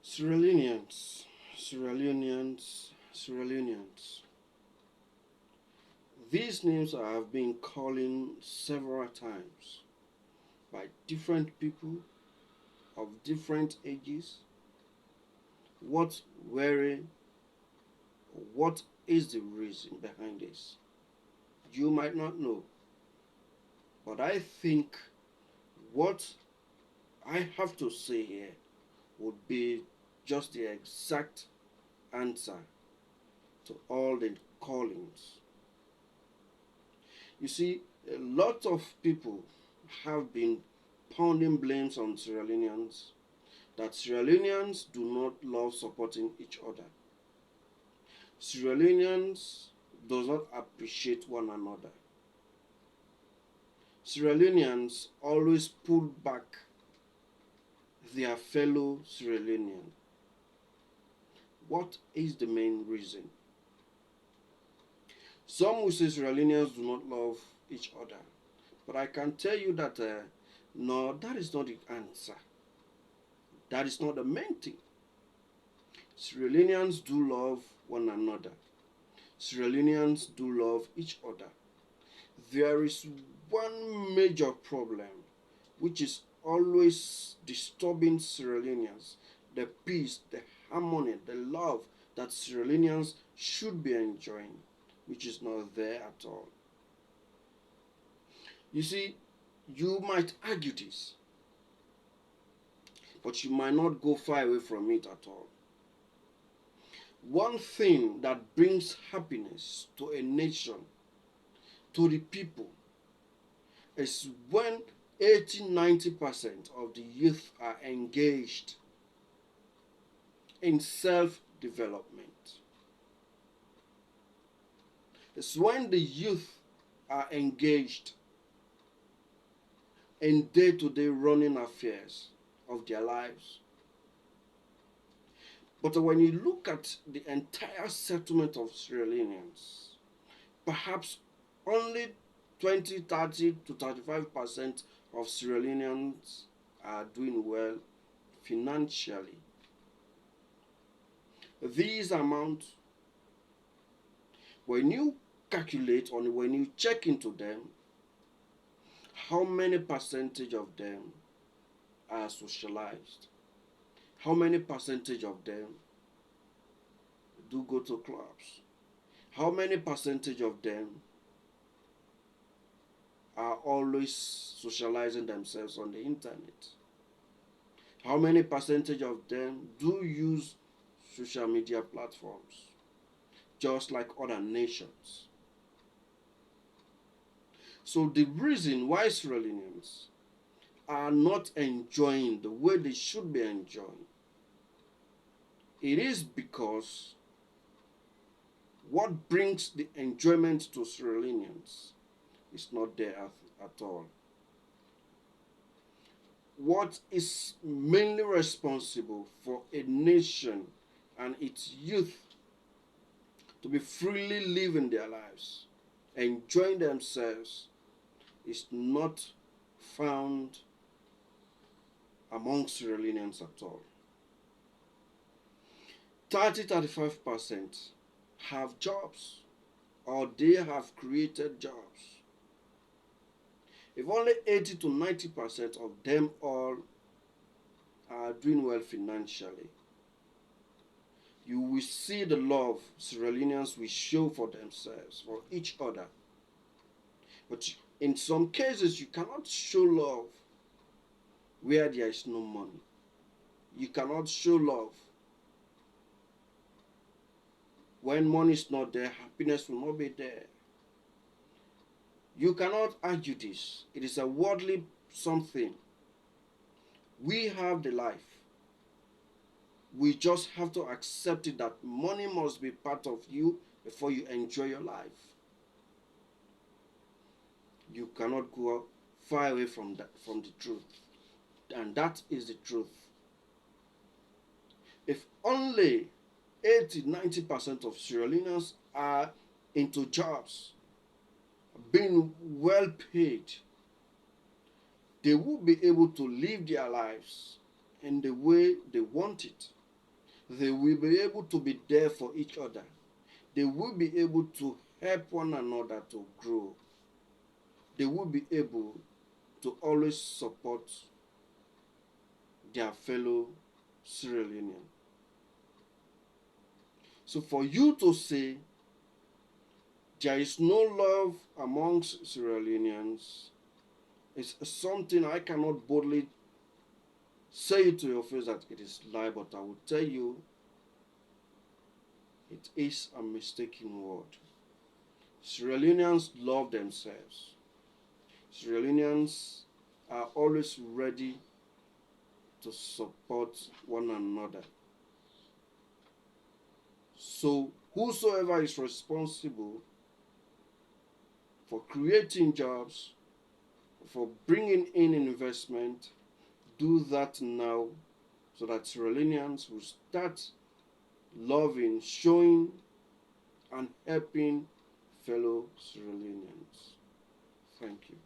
Sierra Leoneans, Sierra Leoneans, Sierra Leoneans. These names I have been calling several times by different people of different ages. What were, what is the reason behind this? You might not know, but I think what I have to say here would be just the exact answer to all the callings. You see, a lot of people have been pounding blames on Sierra Leoneans that Sierra Leoneans do not love supporting each other. Sierra Leoneans does not appreciate one another. Sierra Leoneans always pull back their fellow Sierra Leonean. What is the main reason? Some will say Sierra Leoneans do not love each other, but I can tell you that no, that is not the answer. That is not the main thing. Sierra Leoneans do love one another. Sierra Leoneans do love each other. There is one major problem which is always disturbing Sierra Leoneans: the peace, the harmony, the love that Sierra Leoneans should be enjoying, which is not there at all. You see, you might argue this, but you might not go far away from it at all. One thing that brings happiness to a nation, to the people, is when 80-90% of the youth are engaged in self-development. It's when the youth are engaged in day-to-day running affairs of their lives. But when you look at the entire settlement of Sierra Leoneans, perhaps only 20, 30 to 35% of Sierra Leoneans are doing well financially. These amounts, when you calculate or when you check into them, how many percentage of them are socialized? How many percentage of them do go to clubs? How many percentage of them are always socializing themselves on the internet? How many percentage of them do use social media platforms, just like other nations? So the reason why Sierra Leoneans are not enjoying the way they should be enjoying, it is because what brings the enjoyment to Sierra Leoneans is not there at all. What is mainly responsible for a nation and its youth to be freely living their lives, enjoying themselves, is not found among Sierra Leoneans at all. 30-35% have jobs, or they have created jobs. If only 80 to 90% of them all are doing well financially, you will see the love Sierra Leoneans will show for themselves, for each other. But in some cases, you cannot show love where there is no money. You cannot show love when money is not there, happiness will not be there. You cannot argue this. It is a worldly something. We have the life. We just have to accept it that money must be part of you before you enjoy your life. You cannot go far away from the truth. And that is the truth. If only 80-90% of Sierra Leoneans are into jobs, being well paid, they will be able to live their lives in the way they want it. They will be able to be there for each other. They will be able to help one another to grow. They will be able to always support their fellow Sierra Leonean. So for you to say there is no love amongst Sierra Leoneans is something I cannot boldly say it to your face that it is lie, but I will tell you it is a mistaken word. Sierra Leoneans love themselves. Sierra Leoneans are always ready to support one another. So whosoever is responsible for creating jobs, for bringing in investment, do that now so that Sierra Leoneans will start loving, showing, and helping fellow Sierra Leoneans. Thank you.